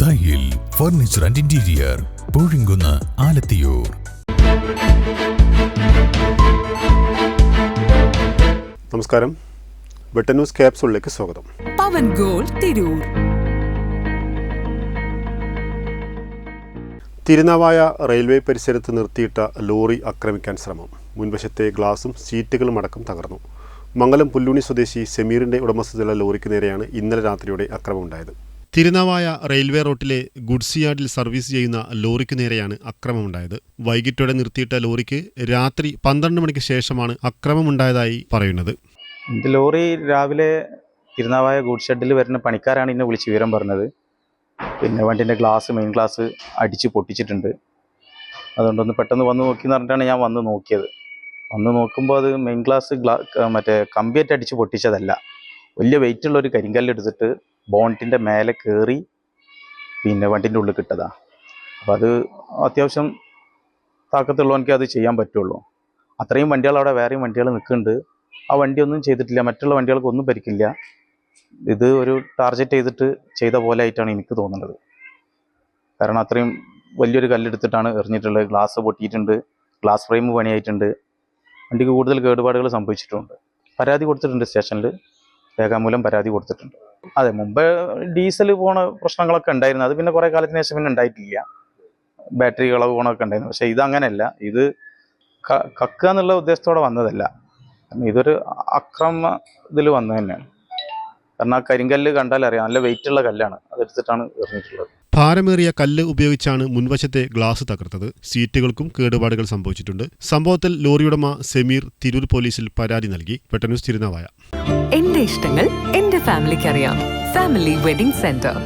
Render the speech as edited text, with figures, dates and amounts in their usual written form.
ദായിൽ furniture and interior, Poozhinkunnu, Alathiyur. നമസ്കാരം, Vettan news ക്യാപ്സൂളിലേക്ക് സ്വാഗതം. പവൻ ഗോൾഡ് തിരൂർ. തിരുനാവായ റെയിൽവേ പരിസരത്ത് നിർത്തിയിട്ട ലോറി ആക്രമിക്കാൻ ശ്രമം. മുൻവശത്തെ ഗ്ലാസും സീറ്റുകളും അടക്കം തകർന്നു. മംഗലം പുല്ലൂണി സ്വദേശി സമീറിന്റെ ഉടമസ്ഥതയിലുള്ള ലോറിക്ക് നേരെയാണ് ഇന്നലെ രാത്രിയോടെ ആക്രമമുണ്ടായത്. തിരുനാവായ റെയിൽവേ റോട്ടിലെ ഗുഡ്സ് യാർഡിൽ സർവീസ് ചെയ്യുന്ന ലോറിക്ക് നേരെയാണ് ആക്രമമുണ്ടായത്. വൈകിട്ടോടെ നിർത്തിയിട്ട ലോറിക്ക് രാത്രി 12 മണിക്ക് ശേഷമാണ് ആക്രമമുണ്ടായതായി പറയുന്നത്. ഇത് ലോറി രാവിലെ തിരുനാവായ ഗുഡ്സ് ഷെഡിൽ വരുന്ന പണിക്കാരാണ് എന്നെ വിളിച്ച് വിവരം പറഞ്ഞത്. പിന്നെ വണ്ടിൻ്റെ മെയിൻ ഗ്ലാസ് അടിച്ച് പൊട്ടിച്ചിട്ടുണ്ട്. അതുകൊണ്ടൊന്ന് പെട്ടെന്ന് വന്ന് നോക്കി എന്ന് പറഞ്ഞിട്ടാണ് ഞാൻ വന്ന് നോക്കിയത്. വന്ന് നോക്കുമ്പോൾ അത് മെയിൻ ഗ്ലാസ് മറ്റേ കമ്പിയേറ്റ് അടിച്ച് പൊട്ടിച്ചതല്ല, വലിയ വെയിറ്റുള്ള ഒരു കരിങ്കല്ലെടുത്തിട്ട് ബോണ്ടിൻ്റെ മേലെ കയറി പിന്നെ വണ്ടിൻ്റെ ഉള്ളിൽ കിട്ടതാണ്. അപ്പോൾ അത് അത്യാവശ്യം താക്കത്തുള്ളവർക്ക് അത് ചെയ്യാൻ പറ്റുള്ളൂ. അത്രയും വണ്ടികൾ അവിടെ വേറെയും വണ്ടികൾ നിൽക്കുന്നുണ്ട്. ആ വണ്ടിയൊന്നും ചെയ്തിട്ടില്ല, മറ്റുള്ള വണ്ടികൾക്കൊന്നും പരിക്കില്ല. ഇത് ഒരു ടാർഗറ്റ് ചെയ്തിട്ട് ചെയ്ത പോലെ ആയിട്ടാണ് എനിക്ക് തോന്നുന്നത്. കാരണം അത്രയും വലിയൊരു കല്ലെടുത്തിട്ടാണ് എറിഞ്ഞിട്ടുള്ളത്. ഗ്ലാസ് പൊട്ടിയിട്ടുണ്ട്, ഗ്ലാസ് ഫ്രെയിം പണിയായിട്ടുണ്ട്, വണ്ടിക്ക് കൂടുതൽ കേടുപാടുകൾ സംഭവിച്ചിട്ടുണ്ട്. പരാതി കൊടുത്തിട്ടുണ്ട് സ്റ്റേഷനിൽ, രേഖാമൂലം പരാതി കൊടുത്തിട്ടുണ്ട്. അതെ, മുമ്പ് ഡീസൽ പോണ പ്രശ്നങ്ങളൊക്കെ ഉണ്ടായിരുന്നു. അത് പിന്നെ കുറേ കാലത്തിന് ശേഷം പിന്നെ ഉണ്ടായിട്ടില്ല. ബാറ്ററി കളവ് പോണൊക്കെ ഉണ്ടായിരുന്നു. പക്ഷേ ഇതങ്ങനെയല്ല. ഇത് കക്കുക എന്നുള്ള ഉദ്ദേശത്തോടെ വന്നതല്ല. ഇതൊരു അക്രമ ഇതിൽ വന്നു തന്നെയാണ്. കാരണം ആ കരിങ്കല്ല് കണ്ടാൽ അറിയാം, നല്ല വെയിറ്റുള്ള കല്ലാണ്, അതെടുത്തിട്ടാണ് എറിഞ്ഞിട്ടുള്ളത്. ഭാരമേറിയ കല്ല് ഉപയോഗിച്ചാണ് മുൻവശത്തെ ഗ്ലാസ് തകർത്തത്. സീറ്റുകൾക്കും കേടുപാടുകൾ സംഭവിച്ചിട്ടുണ്ട്. സംഭവത്തിൽ ലോറിയുടമ സമീർ തിരൂർ പോലീസിൽ പരാതി നൽകി. വെട്ടൻ ന്യൂസ് തിരുനാവായ. എന്റെ ഇഷ്ടങ്ങൾ എന്റെ ഫാമിലിക്ക് അറിയാം. Family wedding centre.